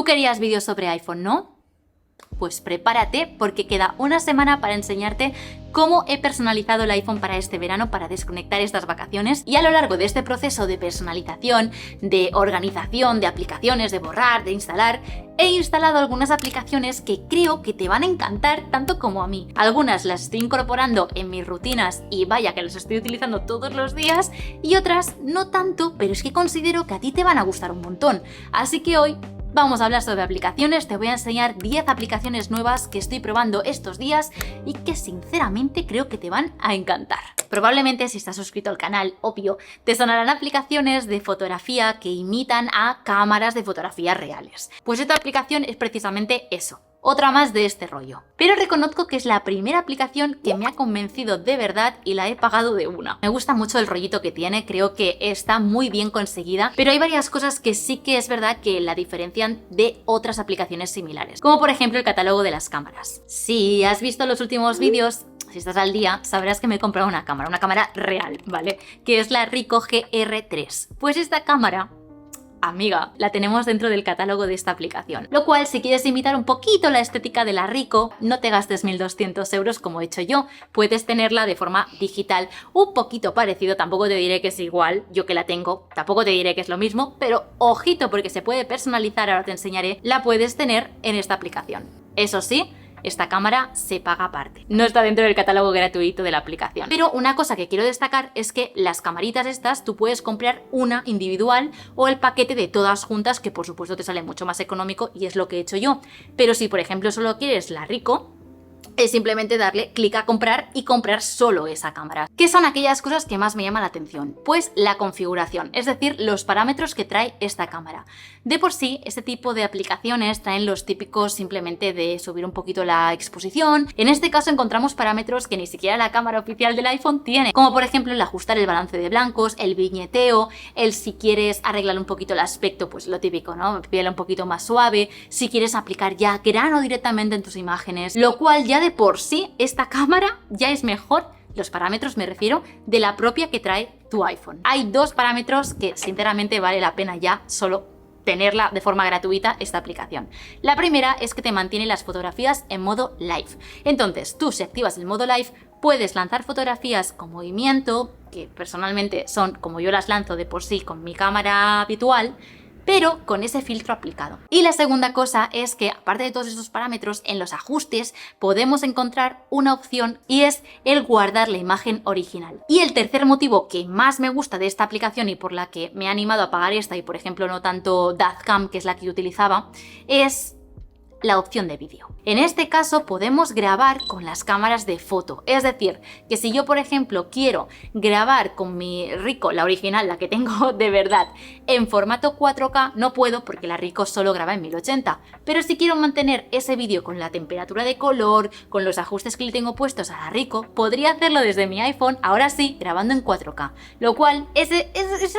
querías vídeos sobre iPhone, ¿no? Pues prepárate porque queda una semana para enseñarte cómo he personalizado el iPhone para este verano, para desconectar estas vacaciones. Y a lo largo de este proceso de personalización, de organización, de aplicaciones, de borrar, de instalar, he instalado algunas aplicaciones que creo que te van a encantar tanto como a mí. Algunas las estoy incorporando en mis rutinas y vaya que las estoy utilizando todos los días, y otras no tanto, pero es que considero que a ti te van a gustar un montón. Así que hoy vamos a hablar sobre aplicaciones, te voy a enseñar 10 aplicaciones nuevas que estoy probando estos días y que sinceramente creo que te van a encantar. Probablemente si estás suscrito al canal, obvio, te sonarán aplicaciones de fotografía que imitan a cámaras de fotografía reales. Pues esta aplicación es precisamente eso. Otra más de este rollo. Pero reconozco que es la primera aplicación que me ha convencido de verdad y la he pagado de una. Me gusta mucho el rollito que tiene, creo que está muy bien conseguida, pero hay varias cosas que sí que es verdad que la diferencian de otras aplicaciones similares, como por ejemplo el catálogo de las cámaras. Si has visto los últimos vídeos, si estás al día, sabrás que me he comprado una cámara real, ¿vale? Que es la Ricoh GR3. Pues esta cámara, amiga, la tenemos dentro del catálogo de esta aplicación. Lo cual, si quieres imitar un poquito la estética de la Ricoh, no te gastes 1.200 euros como he hecho yo. Puedes tenerla de forma digital, un poquito parecido, tampoco te diré que es igual, yo que la tengo, tampoco te diré que es lo mismo, pero ojito porque se puede personalizar, ahora te enseñaré, la puedes tener en esta aplicación. Eso sí, esta cámara se paga aparte. No está dentro del catálogo gratuito de la aplicación. Pero una cosa que quiero destacar es que las camaritas estas tú puedes comprar una individual o el paquete de todas juntas, que por supuesto te sale mucho más económico y es lo que he hecho yo. Pero si por ejemplo solo quieres la Ricoh, es simplemente darle clic a comprar y comprar solo esa cámara. ¿Qué son aquellas cosas que más me llaman la atención? Pues la configuración, es decir, los parámetros que trae esta cámara. De por sí, este tipo de aplicaciones traen los típicos simplemente de subir un poquito la exposición. En este caso encontramos parámetros que ni siquiera la cámara oficial del iPhone tiene, como por ejemplo el ajustar el balance de blancos, el viñeteo, el si quieres arreglar un poquito el aspecto, pues lo típico, ¿no? Piel un poquito más suave, si quieres aplicar ya grano directamente en tus imágenes, lo cual ya de por sí esta cámara ya es mejor, los parámetros me refiero, de la propia que trae tu iPhone. Hay dos parámetros que sinceramente vale la pena ya solo tenerla de forma gratuita esta aplicación. La primera es que te mantiene las fotografías en modo live. Entonces tú, si activas el modo live, puedes lanzar fotografías con movimiento, que personalmente son como yo las lanzo de por sí con mi cámara habitual, pero con ese filtro aplicado. Y la segunda cosa es que, aparte de todos estos parámetros, en los ajustes podemos encontrar una opción y es el guardar la imagen original. Y el tercer motivo que más me gusta de esta aplicación y por la que me ha animado a pagar esta y por ejemplo no tanto Dazcam, que es la que yo utilizaba, es la opción de vídeo. En este caso podemos grabar con las cámaras de foto, es decir, que si yo por ejemplo quiero grabar con mi Ricoh, la original, la que tengo de verdad, en formato 4K, no puedo porque la Ricoh solo graba en 1080, pero si quiero mantener ese vídeo con la temperatura de color, con los ajustes que le tengo puestos a la Ricoh, podría hacerlo desde mi iPhone, ahora sí, grabando en 4K, lo cual, eso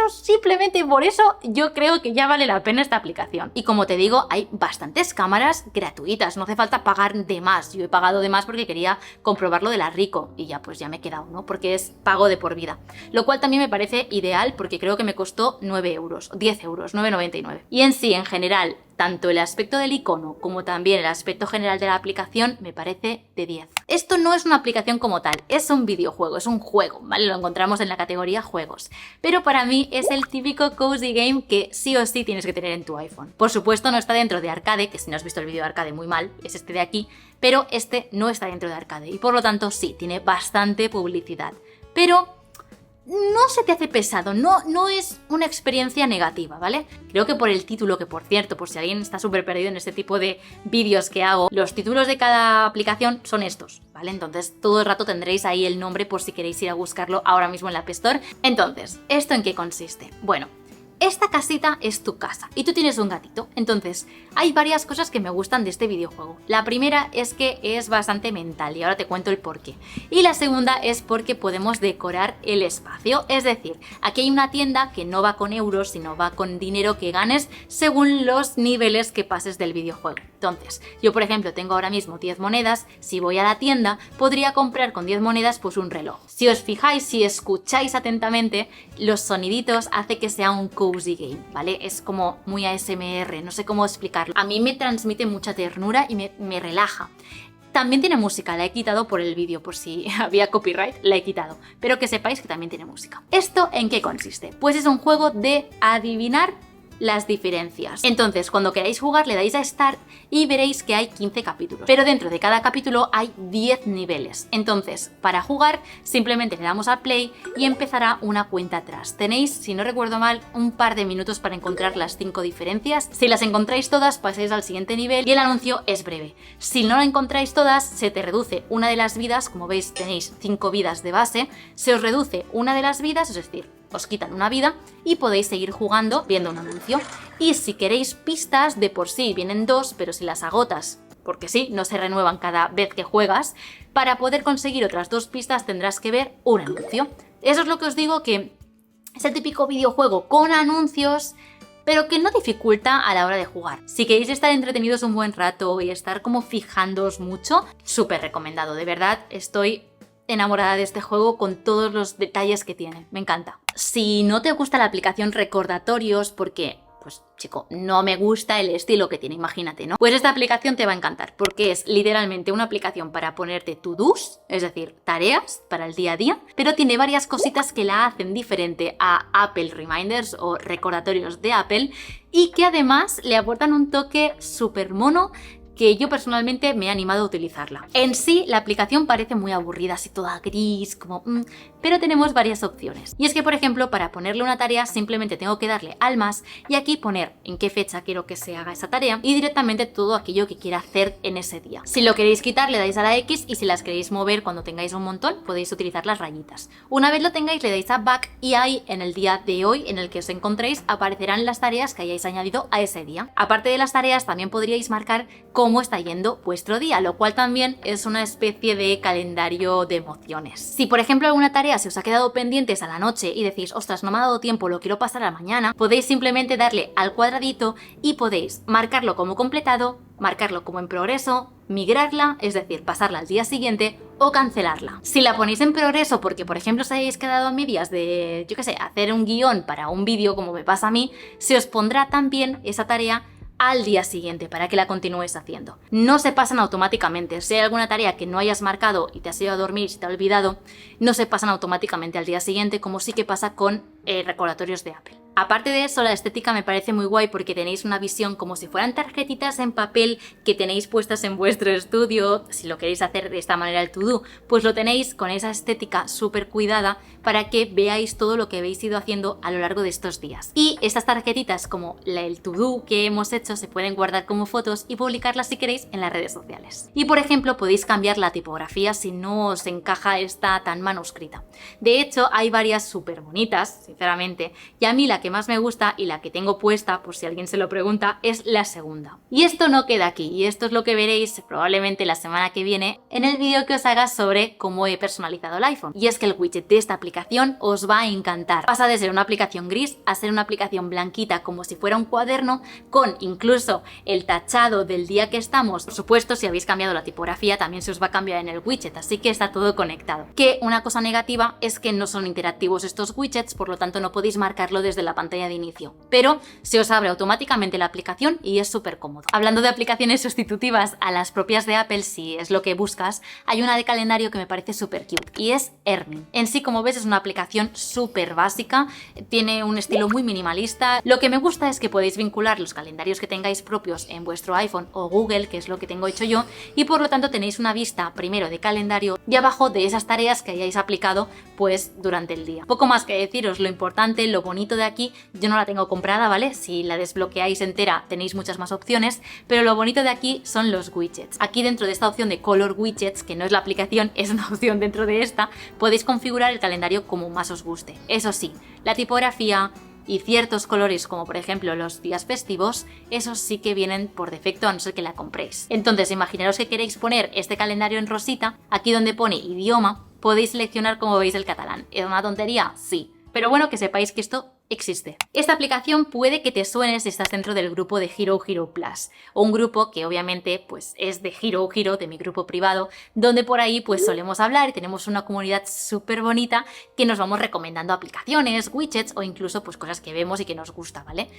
simplemente por eso yo creo que ya vale la pena esta aplicación. Y como te digo, hay bastantes cámaras gratuitas, no hace falta pagar de más. Yo he pagado de más porque quería comprobar lo de la Ricoh y ya pues ya me he quedado, ¿no? Porque es pago de por vida, lo cual también me parece ideal porque creo que me costó 9 euros, 10 euros, 9,99. Y en sí, en general, tanto el aspecto del icono como también el aspecto general de la aplicación me parece de 10. Esto no es una aplicación como tal, es un videojuego, es un juego, ¿vale? Lo encontramos en la categoría juegos. Pero para mí es el típico cozy game que sí o sí tienes que tener en tu iPhone. Por supuesto no está dentro de arcade, que si no has visto el vídeo de arcade muy mal, es este de aquí, pero este no está dentro de arcade y por lo tanto sí, tiene bastante publicidad. Pero no se te hace pesado, no es una experiencia negativa, ¿vale? Creo que por el título, que por cierto, por si alguien está súper perdido en este tipo de vídeos que hago, los títulos de cada aplicación son estos, ¿vale? Entonces todo el rato tendréis ahí el nombre por si queréis ir a buscarlo ahora mismo en la App Store. Entonces, ¿esto en qué consiste? Bueno, esta casita es tu casa y tú tienes un gatito. Entonces, hay varias cosas que me gustan de este videojuego. La primera es que es bastante mental y ahora te cuento el porqué. Y la segunda es porque podemos decorar el espacio. Es decir, aquí hay una tienda que no va con euros, sino va con dinero que ganes según los niveles que pases del videojuego. Entonces, yo por ejemplo tengo ahora mismo 10 monedas, si voy a la tienda podría comprar con 10 monedas pues un reloj. Si os fijáis, si escucháis atentamente, los soniditos hace que sea un cozy game, ¿vale? Es como muy ASMR, no sé cómo explicarlo. A mí me transmite mucha ternura y me relaja. También tiene música, la he quitado por el vídeo, por si había copyright, la he quitado. Pero que sepáis que también tiene música. ¿Esto en qué consiste? Pues es un juego de adivinar las diferencias. Entonces, cuando queráis jugar, le dais a Start y veréis que hay 15 capítulos. Pero dentro de cada capítulo hay 10 niveles. Entonces, para jugar, simplemente le damos a Play y empezará una cuenta atrás. Tenéis, si no recuerdo mal, un par de minutos para encontrar las 5 diferencias. Si las encontráis todas, pasáis al siguiente nivel y el anuncio es breve. Si no la encontráis todas, se te reduce una de las vidas. Como veis, tenéis 5 vidas de base. Se os reduce una de las vidas, es decir, os quitan una vida y podéis seguir jugando viendo un anuncio. Y si queréis pistas, de por sí vienen 2, pero si las agotas, porque sí, no se renuevan cada vez que juegas, para poder conseguir otras 2 pistas tendrás que ver un anuncio. Eso es lo que os digo, que es el típico videojuego con anuncios, pero que no dificulta a la hora de jugar. Si queréis estar entretenidos un buen rato y estar como fijándoos mucho, súper recomendado, de verdad, estoy enamorada de este juego con todos los detalles que tiene, me encanta. Si no te gusta la aplicación Recordatorios, porque, pues chico, no me gusta el estilo que tiene, imagínate, ¿no? Pues esta aplicación te va a encantar, porque es literalmente una aplicación para ponerte to-dos, es decir, tareas para el día a día, pero tiene varias cositas que la hacen diferente a Apple Reminders o recordatorios de Apple, y que además le aportan un toque súper mono, que yo personalmente me he animado a utilizarla. En sí, la aplicación parece muy aburrida, así toda gris, como... pero tenemos varias opciones. Y es que, por ejemplo, para ponerle una tarea simplemente tengo que darle al más y aquí poner en qué fecha quiero que se haga esa tarea y directamente todo aquello que quiera hacer en ese día. Si lo queréis quitar, le dais a la X, y si las queréis mover cuando tengáis un montón, podéis utilizar las rayitas. Una vez lo tengáis, le dais a Back y ahí, en el día de hoy en el que os encontréis, aparecerán las tareas que hayáis añadido a ese día. Aparte de las tareas, también podríais marcar cómo está yendo vuestro día, lo cual también es una especie de calendario de emociones. Si por ejemplo alguna tarea se os ha quedado pendientes a la noche y decís, ostras, no me ha dado tiempo, lo quiero pasar a la mañana, podéis simplemente darle al cuadradito y podéis marcarlo como completado, marcarlo como en progreso, migrarla, es decir, pasarla al día siguiente, o cancelarla. Si la ponéis en progreso porque, por ejemplo, os habéis quedado a medias de, yo qué sé, hacer un guión para un vídeo, como me pasa a mí, se os pondrá también esa tarea al día siguiente para que la continúes haciendo. No se pasan automáticamente. Si hay alguna tarea que no hayas marcado y te has ido a dormir y se te ha olvidado, no se pasan automáticamente al día siguiente, como sí que pasa con recordatorios de Apple. Aparte de eso, la estética me parece muy guay porque tenéis una visión como si fueran tarjetitas en papel que tenéis puestas en vuestro estudio. Si lo queréis hacer de esta manera el to-do, pues lo tenéis con esa estética súper cuidada para que veáis todo lo que habéis ido haciendo a lo largo de estos días. Y estas tarjetitas, como el to-do que hemos hecho, se pueden guardar como fotos y publicarlas si queréis en las redes sociales. Y por ejemplo, podéis cambiar la tipografía si no os encaja esta tan manuscrita. De hecho, hay varias súper bonitas, sinceramente, y a mí la que más me gusta y la que tengo puesta, por si alguien se lo pregunta, es la segunda. Y esto no queda aquí, y esto es lo que veréis probablemente la semana que viene en el vídeo que os haga sobre cómo he personalizado el iPhone. Y es que el widget de esta aplicación os va a encantar. Pasa de ser una aplicación gris a ser una aplicación blanquita, como si fuera un cuaderno, con incluso el tachado del día que estamos. Por supuesto, si habéis cambiado la tipografía, también se os va a cambiar en el widget, así que está todo conectado. Que una cosa negativa es que no son interactivos estos widgets, por lo tanto no podéis marcarlo desde la pantalla de inicio, pero se os abre automáticamente la aplicación y es súper cómodo. Hablando de aplicaciones sustitutivas a las propias de Apple, si es lo que buscas, hay una de calendario que me parece súper cute y es Earnin. En sí, como ves, es una aplicación súper básica, tiene un estilo muy minimalista. Lo que me gusta es que podéis vincular los calendarios que tengáis propios en vuestro iPhone o Google, que es lo que tengo hecho yo, y por lo tanto tenéis una vista primero de calendario y abajo de esas tareas que hayáis aplicado pues durante el día. Poco más que deciros, lo importante, lo bonito de aquí, yo no la tengo comprada, ¿vale? Si la desbloqueáis entera tenéis muchas más opciones, pero lo bonito de aquí son los widgets. Aquí dentro de esta opción de Color Widgets, que no es la aplicación, es una opción dentro de esta, podéis configurar el calendario como más os guste. Eso sí, la tipografía y ciertos colores, como por ejemplo los días festivos, esos sí que vienen por defecto a no ser que la compréis. Entonces, imaginaros que queréis poner este calendario en rosita, aquí donde pone idioma, podéis seleccionar como veis el catalán. ¿Es una tontería? Sí. Pero bueno, que sepáis que esto existe. Esta aplicación puede que te suene si estás dentro del grupo de Hero Hero Plus, o un grupo que obviamente pues es de Hero Hero, de mi grupo privado, donde por ahí pues solemos hablar y tenemos una comunidad súper bonita que nos vamos recomendando aplicaciones, widgets o incluso pues cosas que vemos y que nos gusta, ¿vale?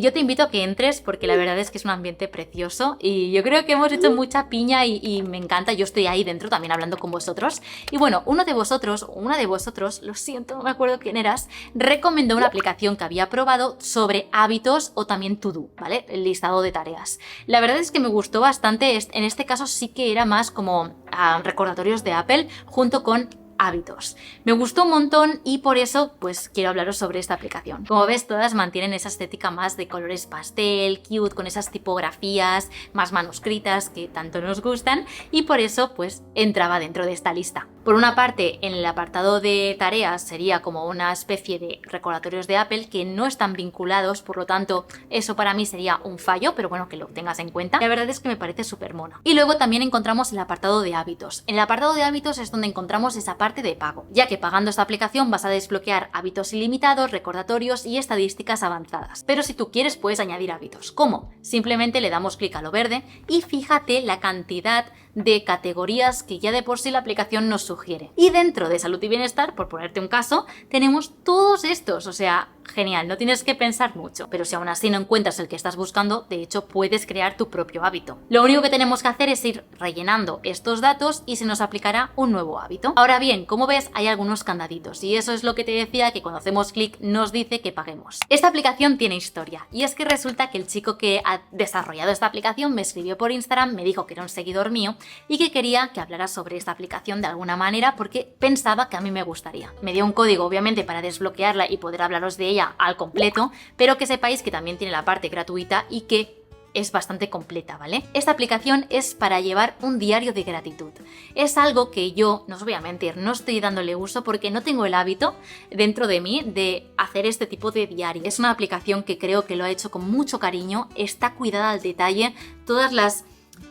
Yo te invito a que entres porque la verdad es que es un ambiente precioso y yo creo que hemos hecho mucha piña y me encanta. Yo estoy ahí dentro también hablando con vosotros y bueno, uno de vosotros o una de vosotros, lo siento, no me acuerdo quién eras, recomendó una aplicación que había probado sobre hábitos o también To Do, ¿vale? El listado de tareas. La verdad es que me gustó bastante, en este caso sí que era más como recordatorios de Apple junto con hábitos. Me gustó un montón y por eso pues quiero hablaros sobre esta aplicación. Como ves, todas mantienen esa estética más de colores pastel, cute, con esas tipografías más manuscritas que tanto nos gustan y por eso pues entraba dentro de esta lista. Por una parte, en el apartado de tareas sería como una especie de recordatorios de Apple que no están vinculados, por lo tanto eso para mí sería un fallo, pero bueno, que lo tengas en cuenta. La verdad es que me parece súper mono. Y luego también encontramos el apartado de hábitos. En el apartado de hábitos es donde encontramos esa parte de pago, ya que pagando esta aplicación vas a desbloquear hábitos ilimitados, recordatorios y estadísticas avanzadas. Pero si tú quieres puedes añadir hábitos. ¿Cómo? Simplemente le damos clic a lo verde y fíjate la cantidad de categorías que ya de por sí la aplicación nos sugiere. Y dentro de salud y bienestar, por ponerte un caso, tenemos todos estos, o sea, genial, no tienes que pensar mucho. Pero si aún así no encuentras el que estás buscando, de hecho puedes crear tu propio hábito. Lo único que tenemos que hacer es ir rellenando estos datos y se nos aplicará un nuevo hábito. Ahora bien, como ves, hay algunos candaditos y eso es lo que te decía, que cuando hacemos clic nos dice que paguemos. Esta aplicación tiene historia y es que resulta que el chico que ha desarrollado esta aplicación me escribió por Instagram, me dijo que era un seguidor mío y que quería que hablara sobre esta aplicación de alguna manera porque pensaba que a mí me gustaría. Me dio un código obviamente para desbloquearla y poder hablaros de ella al completo, pero que sepáis que también tiene la parte gratuita y que es bastante completa, ¿vale? Esta aplicación es para llevar un diario de gratitud. Es algo que yo, no os voy a mentir, no estoy dándole uso porque no tengo el hábito dentro de mí de hacer este tipo de diario. Es una aplicación que creo que lo ha hecho con mucho cariño, está cuidada al detalle, todas las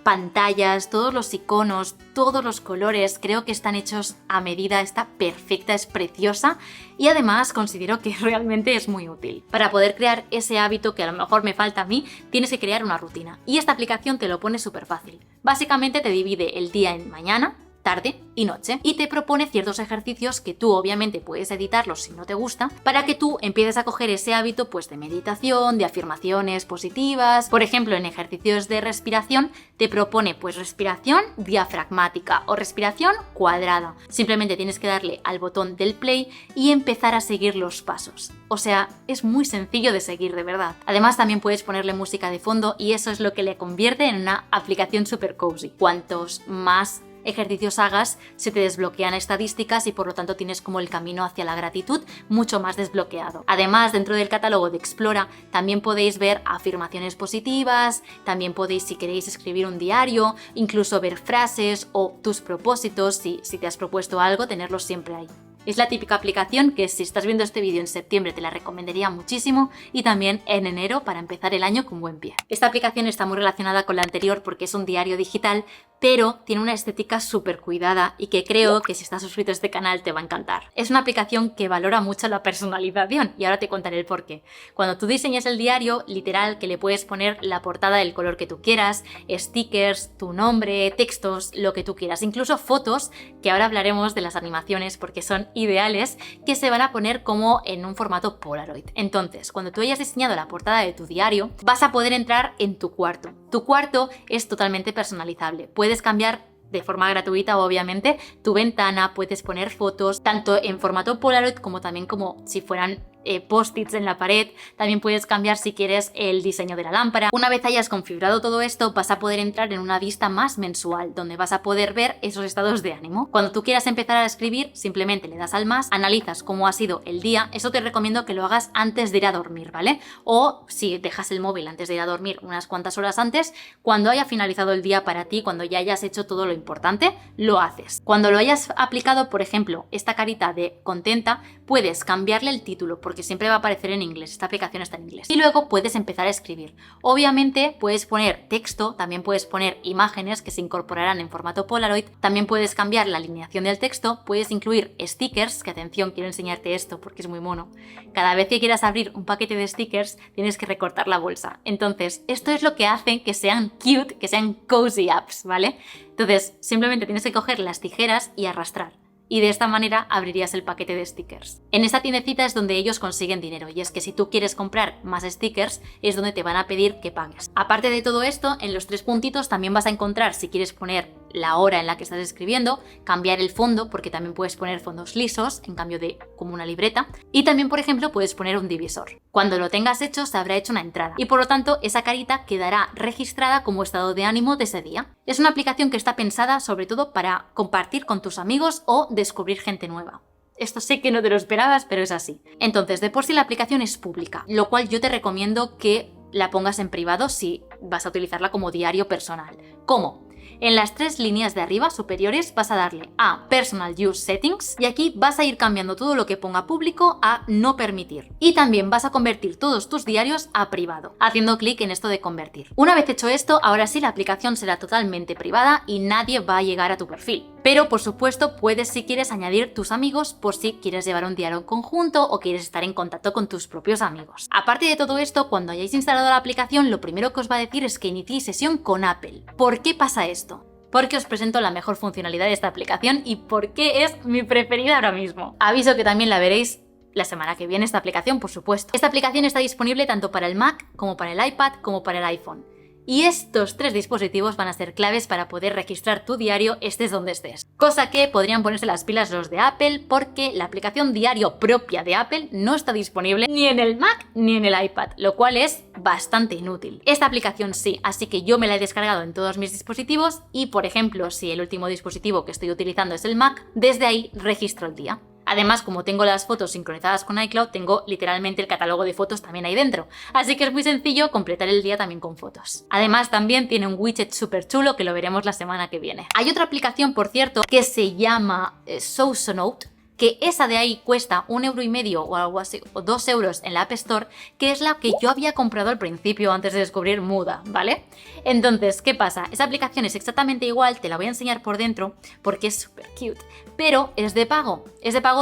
pantallas, todos los iconos, todos los colores, creo que están hechos a medida, está perfecta, es preciosa y además considero que realmente es muy útil. Para poder crear ese hábito que a lo mejor me falta a mí, tienes que crear una rutina y esta aplicación te lo pone súper fácil. Básicamente te divide el día en mañana, tarde y noche y te propone ciertos ejercicios que tú obviamente puedes editarlos si no te gusta para que tú empieces a coger ese hábito pues de meditación, de afirmaciones positivas. Por ejemplo, en ejercicios de respiración te propone pues respiración diafragmática o respiración cuadrada. Simplemente tienes que darle al botón del play y empezar a seguir los pasos. O sea, es muy sencillo de seguir, de verdad. Además también puedes ponerle música de fondo y eso es lo que le convierte en una aplicación super cozy. Cuantos más ejercicios hagas, se te desbloquean estadísticas y por lo tanto tienes como el camino hacia la gratitud mucho más desbloqueado. Además, dentro del catálogo de Explora también podéis ver afirmaciones positivas, también podéis, si queréis, escribir un diario, incluso ver frases o tus propósitos, si te has propuesto algo, tenerlos siempre ahí. Es la típica aplicación que si estás viendo este vídeo en septiembre te la recomendaría muchísimo y también en enero para empezar el año con buen pie. Esta aplicación está muy relacionada con la anterior porque es un diario digital, pero tiene una estética súper cuidada y que creo que si estás suscrito a este canal te va a encantar. Es una aplicación que valora mucho la personalización y ahora te contaré el porqué. Cuando tú diseñas el diario, literal que le puedes poner la portada del color que tú quieras, stickers, tu nombre, textos, lo que tú quieras, incluso fotos, que ahora hablaremos de las animaciones porque son ideales, que se van a poner como en un formato Polaroid. Entonces, cuando tú hayas diseñado la portada de tu diario, vas a poder entrar en tu cuarto. Tu cuarto es totalmente personalizable. Puedes cambiar de forma gratuita, obviamente, tu ventana, puedes poner fotos, tanto en formato Polaroid como también como si fueran post-its en la pared. También puedes cambiar si quieres el diseño de la lámpara. Una vez hayas configurado todo esto, vas a poder entrar en una vista más mensual, donde vas a poder ver esos estados de ánimo. Cuando tú quieras empezar a escribir, simplemente le das al más, analizas cómo ha sido el día. Eso te recomiendo que lo hagas antes de ir a dormir, ¿vale? O si dejas el móvil antes de ir a dormir unas cuantas horas antes, cuando haya finalizado el día para ti, cuando ya hayas hecho todo lo importante, lo haces. Cuando lo hayas aplicado, por ejemplo, esta carita de contenta, puedes cambiarle el título. porque siempre va a aparecer en inglés, esta aplicación está en inglés. Y luego puedes empezar a escribir. Obviamente puedes poner texto, también puedes poner imágenes que se incorporarán en formato Polaroid, también puedes cambiar la alineación del texto, puedes incluir stickers, que atención, quiero enseñarte esto porque es muy mono. Cada vez que quieras abrir un paquete de stickers tienes que recortar la bolsa. Entonces, esto es lo que hace que sean cute, que sean cozy apps, ¿vale? Entonces, simplemente tienes que coger las tijeras y arrastrar. Y de esta manera abrirías el paquete de stickers. En esta tiendecita es donde ellos consiguen dinero, y es que si tú quieres comprar más stickers es donde te van a pedir que pagues. Aparte de todo esto, en los 3 puntitos también vas a encontrar, si quieres poner la hora en la que estás escribiendo, cambiar el fondo, porque también puedes poner fondos lisos en cambio de como una libreta, y también, por ejemplo, puedes poner un divisor. Cuando lo tengas hecho se habrá hecho una entrada y por lo tanto esa carita quedará registrada como estado de ánimo de ese día. Es una aplicación que está pensada sobre todo para compartir con tus amigos o descubrir gente nueva. Esto sé que no te lo esperabas, pero es así. Entonces, de por sí la aplicación es pública, lo cual yo te recomiendo que la pongas en privado si vas a utilizarla como diario personal. ¿Cómo? En las 3 líneas de arriba superiores vas a darle a Personal Use Settings y aquí vas a ir cambiando todo lo que ponga público a no permitir. Y también vas a convertir todos tus diarios a privado, haciendo clic en esto de convertir. Una vez hecho esto, ahora sí la aplicación será totalmente privada y nadie va a llegar a tu perfil. Pero por supuesto puedes, si quieres, añadir tus amigos por si quieres llevar un diario conjunto o quieres estar en contacto con tus propios amigos. Aparte de todo esto, cuando hayáis instalado la aplicación, lo primero que os va a decir es que iniciéis sesión con Apple. ¿Por qué pasa esto? Porque os presento la mejor funcionalidad de esta aplicación y por qué es mi preferida ahora mismo. Aviso que también la veréis la semana que viene, esta aplicación, por supuesto. Esta aplicación está disponible tanto para el Mac, como para el iPad, como para el iPhone. Y estos 3 dispositivos van a ser claves para poder registrar tu diario estés donde estés. Cosa que podrían ponerse las pilas los de Apple porque la aplicación diario propia de Apple no está disponible ni en el Mac ni en el iPad, lo cual es bastante inútil. Esta aplicación sí, así que yo me la he descargado en todos mis dispositivos y, por ejemplo, si el último dispositivo que estoy utilizando es el Mac, desde ahí registro el día. Además, como tengo las fotos sincronizadas con iCloud, tengo literalmente el catálogo de fotos también ahí dentro. Así que es muy sencillo completar el día también con fotos. Además, también tiene un widget súper chulo que lo veremos la semana que viene. Hay otra aplicación, por cierto, que se llama Sousnote, que esa de ahí cuesta 1,5 € o algo así, o 2 € en la App Store, que es la que yo había comprado al principio antes de descubrir Muda, ¿vale? Entonces, ¿qué pasa? Esa aplicación es exactamente igual, te la voy a enseñar por dentro porque es súper cute, pero es de pago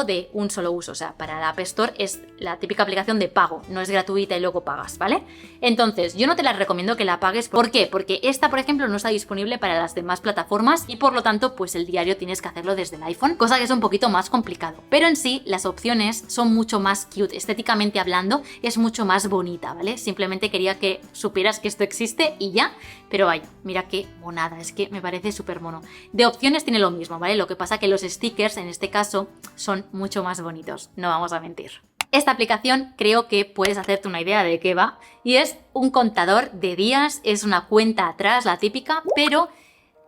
de un solo uso, o sea, para la App Store es la típica aplicación de pago, no es gratuita y luego pagas, ¿vale? Entonces, yo no te la recomiendo que la pagues, ¿por qué? Porque esta, por ejemplo, no está disponible para las demás plataformas y por lo tanto, pues el diario tienes que hacerlo desde el iPhone, cosa que es un poquito más complicada. Pero en sí, las opciones son mucho más cute, estéticamente hablando, es mucho más bonita, ¿vale? Simplemente quería que supieras que esto existe y ya, pero vaya, mira qué monada, es que me parece súper mono. De opciones tiene lo mismo, ¿vale? Lo que pasa que los stickers, en este caso, son mucho más bonitos, no vamos a mentir. Esta aplicación creo que puedes hacerte una idea de qué va, y es un contador de días, es una cuenta atrás, la típica, pero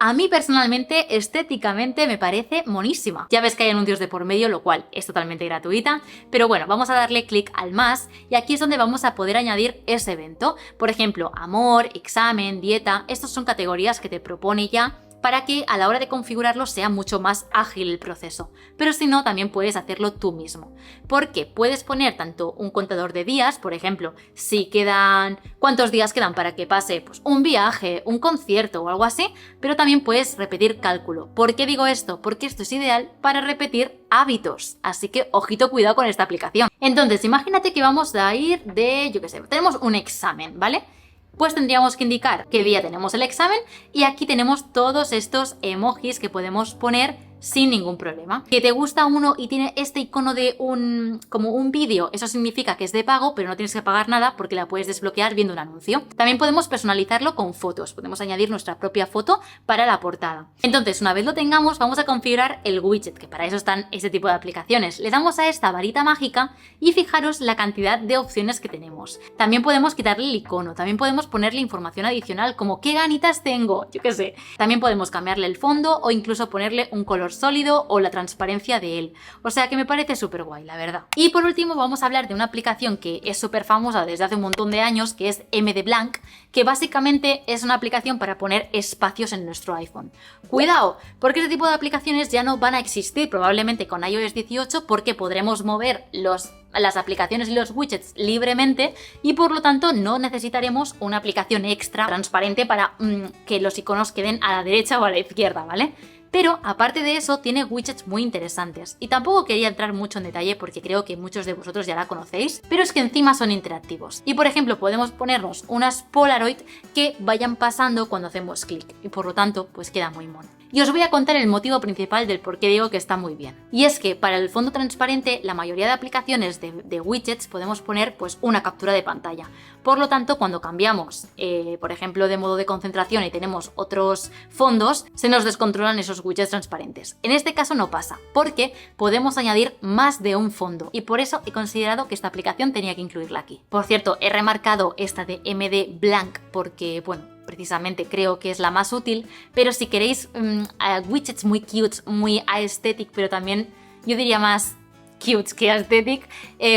a mí personalmente, estéticamente, me parece monísima. Ya ves que hay anuncios de por medio, lo cual es totalmente gratuita, pero bueno, vamos a darle clic al más y aquí es donde vamos a poder añadir ese evento. Por ejemplo, amor, examen, dieta, estas son categorías que te propone ya para que a la hora de configurarlo sea mucho más ágil el proceso. Pero si no, también puedes hacerlo tú mismo. Porque puedes poner tanto un contador de días, por ejemplo, si quedan, ¿cuántos días quedan para que pase? Pues un viaje, un concierto o algo así, pero también puedes repetir cálculo. ¿Por qué digo esto? Porque esto es ideal para repetir hábitos. Así que ojito, cuidado con esta aplicación. Entonces, imagínate que vamos a ir de, yo qué sé, tenemos un examen, ¿vale? Pues tendríamos que indicar qué día tenemos el examen y aquí tenemos todos estos emojis que podemos poner sin ningún problema. Que te gusta uno y tiene este icono de como un vídeo, eso significa que es de pago, pero no tienes que pagar nada porque la puedes desbloquear viendo un anuncio. También podemos personalizarlo con fotos, podemos añadir nuestra propia foto para la portada. Entonces, una vez lo tengamos, vamos a configurar el widget, que para eso están este tipo de aplicaciones. Le damos a esta varita mágica y fijaros la cantidad de opciones que tenemos. También podemos quitarle el icono, también podemos ponerle información adicional como qué ganitas tengo, yo qué sé. También podemos cambiarle el fondo o incluso ponerle un color color sólido o la transparencia de él. O sea que me parece súper guay, la verdad. Y por último vamos a hablar de una aplicación que es súper famosa desde hace un montón de años, que es MD Blank, que básicamente es una aplicación para poner espacios en nuestro iPhone. Cuidado, porque este tipo de aplicaciones ya no van a existir probablemente con iOS 18 porque podremos mover las aplicaciones y los widgets libremente y por lo tanto no necesitaremos una aplicación extra transparente para que los iconos queden a la derecha o a la izquierda, ¿vale? Pero aparte de eso tiene widgets muy interesantes y tampoco quería entrar mucho en detalle porque creo que muchos de vosotros ya la conocéis, pero es que encima son interactivos y por ejemplo podemos ponernos unas Polaroid que vayan pasando cuando hacemos clic y por lo tanto pues queda muy mono. Y os voy a contar el motivo principal del por qué digo que está muy bien. Y es que para el fondo transparente la mayoría de aplicaciones de widgets podemos poner pues una captura de pantalla. Por lo tanto, cuando cambiamos, por ejemplo, de modo de concentración y tenemos otros fondos, se nos descontrolan esos widgets transparentes. En este caso no pasa, porque podemos añadir más de un fondo y por eso he considerado que esta aplicación tenía que incluirla aquí. Por cierto, he remarcado esta de MD Blank porque, bueno, precisamente creo que es la más útil, pero si queréis widgets muy cute, muy aesthetic, pero también yo diría más cute que aesthetic,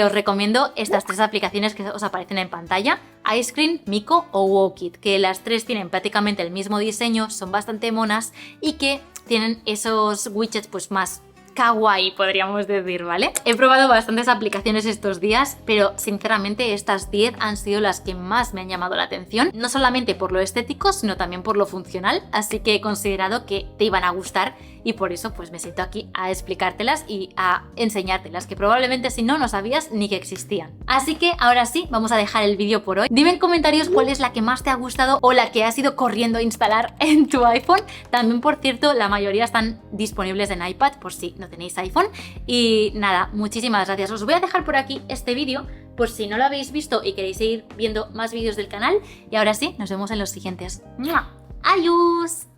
os recomiendo estas tres aplicaciones que os aparecen en pantalla: Ice Cream, Miko o Wowkit, que las tres tienen prácticamente el mismo diseño, son bastante monas y que tienen esos widgets pues más kawaii, podríamos decir, ¿vale? He probado bastantes aplicaciones estos días, pero sinceramente estas 10 han sido las que más me han llamado la atención, no solamente por lo estético, sino también por lo funcional, así que he considerado que te iban a gustar y por eso pues me siento aquí a explicártelas y a enseñártelas, que probablemente si no, no sabías ni que existían. Así que ahora sí, vamos a dejar el vídeo por hoy. Dime en comentarios cuál es la que más te ha gustado o la que has ido corriendo a instalar en tu iPhone. También, por cierto, la mayoría están disponibles en iPad por si no tenéis iPhone. Y nada, muchísimas gracias. Os voy a dejar por aquí este vídeo por si no lo habéis visto y queréis seguir viendo más vídeos del canal. Y ahora sí, nos vemos en los siguientes. ¡Mua! ¡Adiós!